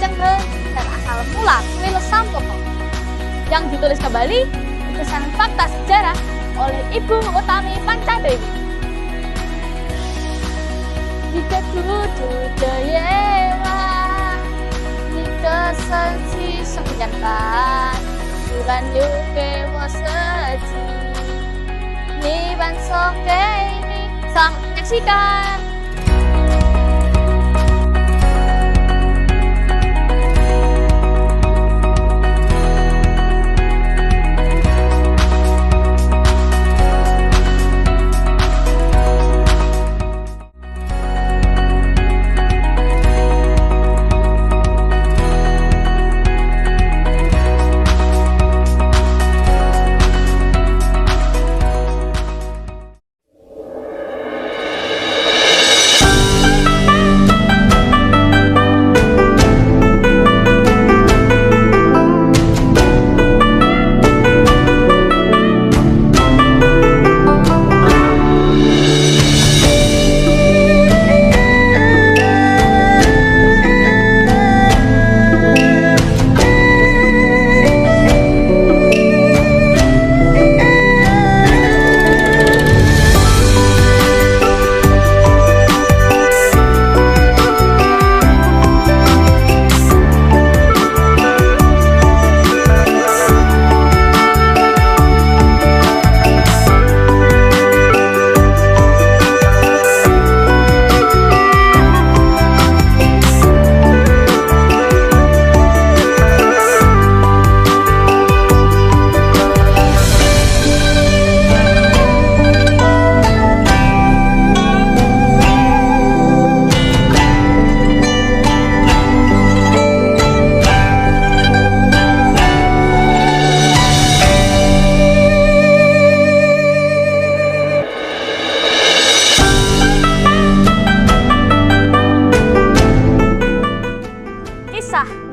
Cheng He dan asal mula kuil Sampokong, yang ditulis kembali di Lukisan Fakta Sejarah oleh Ibu Utami Pancadewi. Jika Yewa, jika sensi sepenyantan, bulan yuke waseji, ni bansoke ini. Selamat menyaksikan.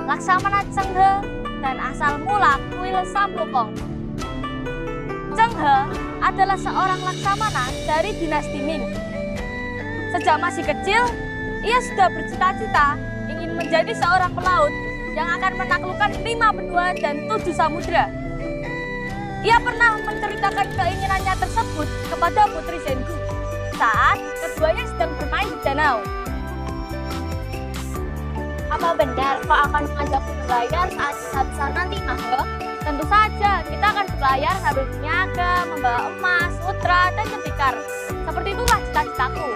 Laksamana Cheng He dan asal mula kuil Sampokong. Cheng He adalah seorang laksamana dari dinasti Ming. Sejak masih kecil, ia sudah bercita-cita ingin menjadi seorang pelaut yang akan menaklukkan 5 benua dan 7 samudra. Ia pernah menceritakan keinginannya tersebut kepada Putri Zhengu saat keduanya sedang bermain di danau. Apa benar kau akan mengajakku berlayar saat kita besar nanti, Mahe? Tentu saja, kita akan berlayar sambil berniaga, membawa emas, sutra, dan tembikar. Seperti itulah cita-citaku.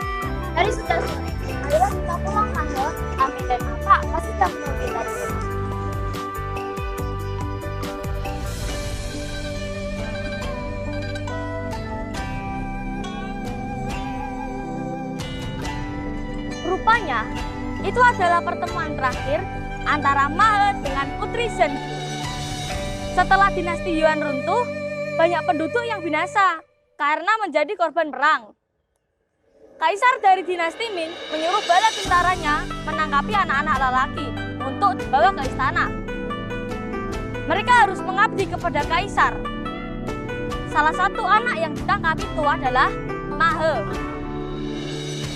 Dari sudah sore, ayolah kita pulang, Mahe. Ami dan Apa pasti sudah menunggu kita di rumah. Rupanya, itu adalah pertemuan terakhir antara Mahe dengan Putri Zhengu. Setelah dinasti Yuan runtuh, banyak penduduk yang binasa karena menjadi korban perang. Kaisar dari dinasti Ming menyuruh bala tentaranya menangkapi anak-anak lelaki untuk dibawa ke istana. Mereka harus mengabdi kepada kaisar. Salah satu anak yang ditangkap itu adalah Mahe.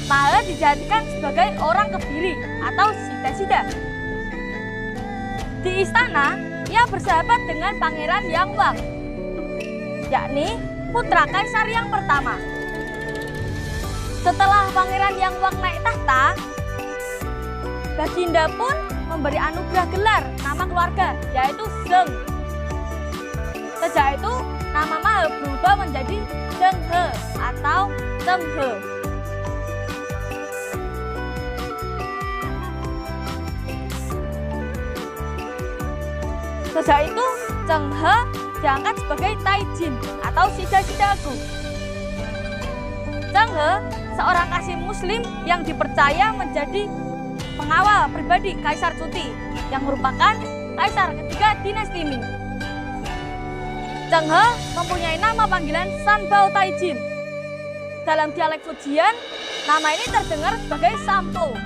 Mahe dijadikan sebagai orang kebiri atau sida-sida. Di istana, ia bersahabat dengan Pangeran Yang Wang, yakni putra kaisar yang pertama. Setelah Pangeran Yang Wang naik tahta, Baginda pun memberi anugerah gelar nama keluarga, yaitu Zheng. Sejak itu, nama Mahe berubah menjadi Cheng He atau Cheng He. Sejak itu, Cheng He diangkat sebagai Taijin atau Sida-Sida Agung. Cheng He seorang kasim muslim yang dipercaya menjadi pengawal pribadi Kaisar Cuti yang merupakan kaisar ketiga dinasti Ming. Cheng He mempunyai nama panggilan San Bao Taijin. Dalam dialek Fujian, nama ini terdengar sebagai Sampo.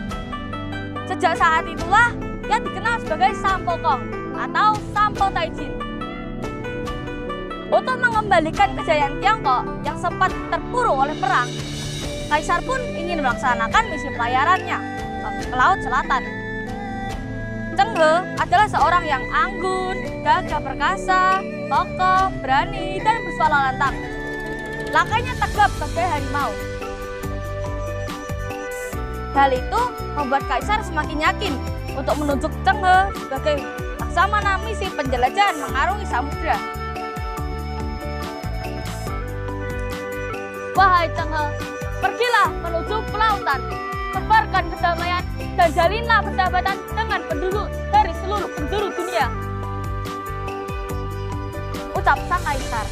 Sejak saat itulah ia dikenal sebagai Sampokong atau Sampo Taijin. Untuk mengembalikan kejayaan Tiongkok yang sempat terpuruk oleh perang, Kaisar pun ingin melaksanakan misi pelayarannya ke Laut Selatan. Cheng He adalah seorang yang anggun, gagah perkasa, kokoh, berani, dan bersuara lantang. Langkahnya tegap bagai harimau. Hal itu membuat Kaisar semakin yakin untuk menunjuk Cheng He sebagai laksamana misi penjelajahan mengarungi samudra. Wahai Cheng He, pergilah menuju pelautan, sebarkan kedamaian dan jalinlah persahabatan dengan penduduk dari seluruh penjuru dunia. Ucap sang Kaisar.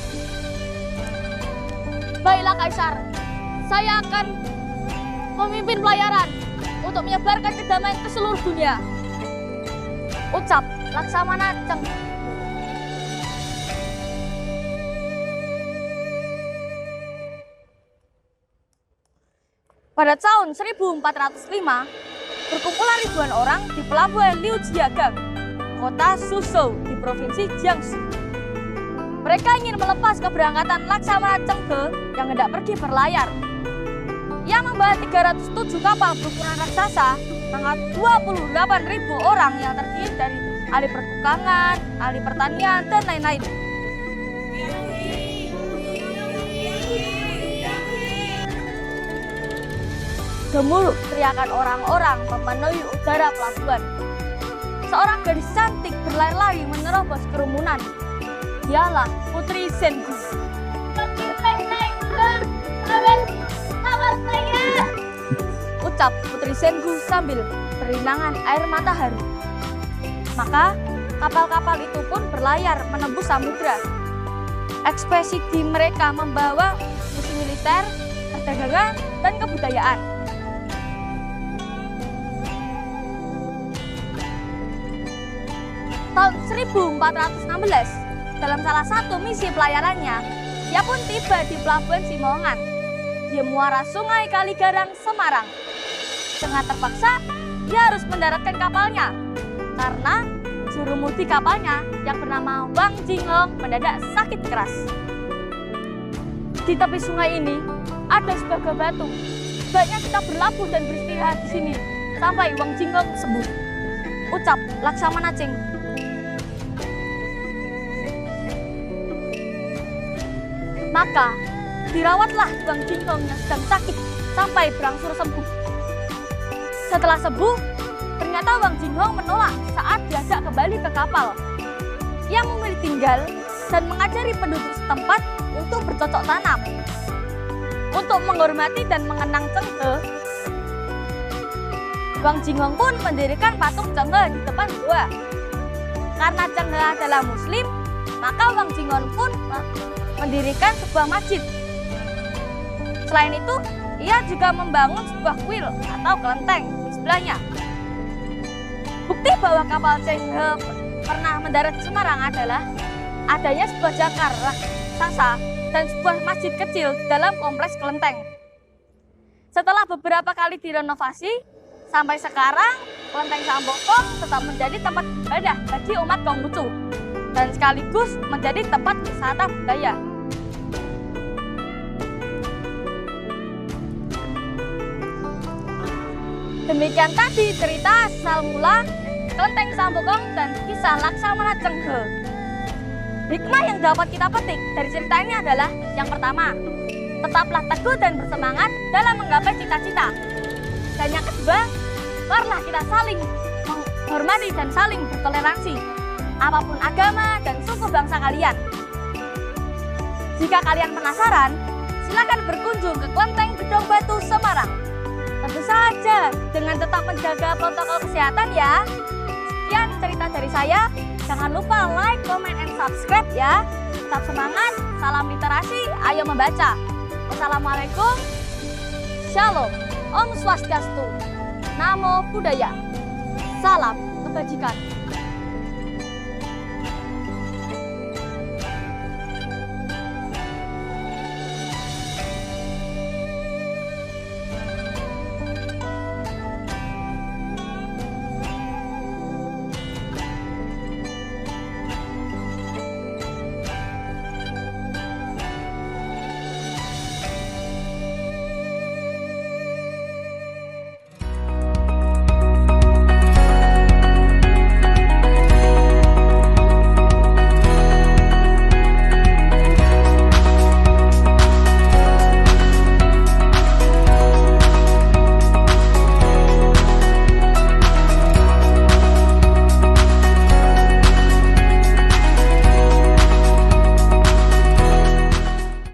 Baiklah Kaisar, saya akan memimpin pelayaran untuk menyebarkan kedamaian ke seluruh dunia. Ucap Laksamana Cheng He. Pada tahun 1405, berkumpullah ribuan orang di pelabuhan Liujiagang, kota Suzhou di provinsi Jiangsu. Mereka ingin melepas keberangkatan Laksamana Cheng He yang hendak pergi berlayar. Ia membawa 307 kapal berukuran raksasa, mengangkut 28.000 orang yang terdiri dari ahli pertukangan, ahli pertanian, dan lain-lain. Gemuruh teriakan orang-orang memenuhi udara pelabuhan. Seorang gadis cantik berlari-lari menerobos kerumunan. Dialah Putri Zhengu. Ucap Putri Zhengu sambil berlinangan air mata haru. Maka kapal-kapal itu pun berlayar menembus samudra. Ekspedisi mereka membawa misi militer, perdagangan, dan kebudayaan. Tahun 1416, dalam salah satu misi pelayarannya, ia pun tiba di pelabuhan Simongan, di muara Sungai Kaligarang, Semarang. Dengan terpaksa, ia harus mendaratkan kapalnya, karena jurumudi kapalnya yang bernama Wang Jinghong mendadak sakit keras. Di tepi sungai ini, ada sebuah batu. Sebaiknya kita berlabuh dan beristirahat di sini, sampai Wang Jinghong sembuh. Ucap Laksamana Cheng He. Maka dirawatlah Wang Jinghong yang sedang sakit sampai berangsur sembuh. Setelah sembuh, ternyata Wang Jinghong menolak saat diajak kembali ke kapal. Ia memilih tinggal dan mengajari penduduk setempat untuk bercocok tanam. Untuk menghormati dan mengenang Cheng He, Wang Jinghong pun mendirikan patung Cheng He di depan gua. Karena Cheng He adalah Muslim, maka Wang Jinghong pun mendirikan sebuah masjid. Selain itu, ia juga membangun sebuah kuil atau kelenteng di sebelahnya. Bukti bahwa kapal Cheng He pernah mendarat di Semarang adalah adanya sebuah jangkar raksasa dan sebuah masjid kecil di dalam kompleks kelenteng. Setelah beberapa kali direnovasi, sampai sekarang kelenteng Sambokong tetap menjadi tempat ibadah bagi umat Konghucu dan sekaligus menjadi tempat wisata budaya. Demikian tadi cerita asal mula kelenteng Sambokong dan kisah Laksamana Cheng He. Hikmah yang dapat kita petik dari cerita ini adalah yang pertama, tetaplah teguh dan bersemangat dalam menggapai cita-cita. Dan yang kedua, marilah kita saling menghormati dan saling bertoleransi, apapun agama dan suku bangsa kalian. Jika kalian penasaran, silakan berkunjung ke Kelenteng Gedong Batu Semarang. Tentu saja dengan tetap menjaga protokol kesehatan ya. Sekian cerita dari saya. Jangan lupa like, comment, and subscribe ya. Tetap semangat, salam literasi, ayo membaca. Wassalamualaikum, Shalom, Om Swastiastu, Namo Buddhaya, Salam Kebajikan.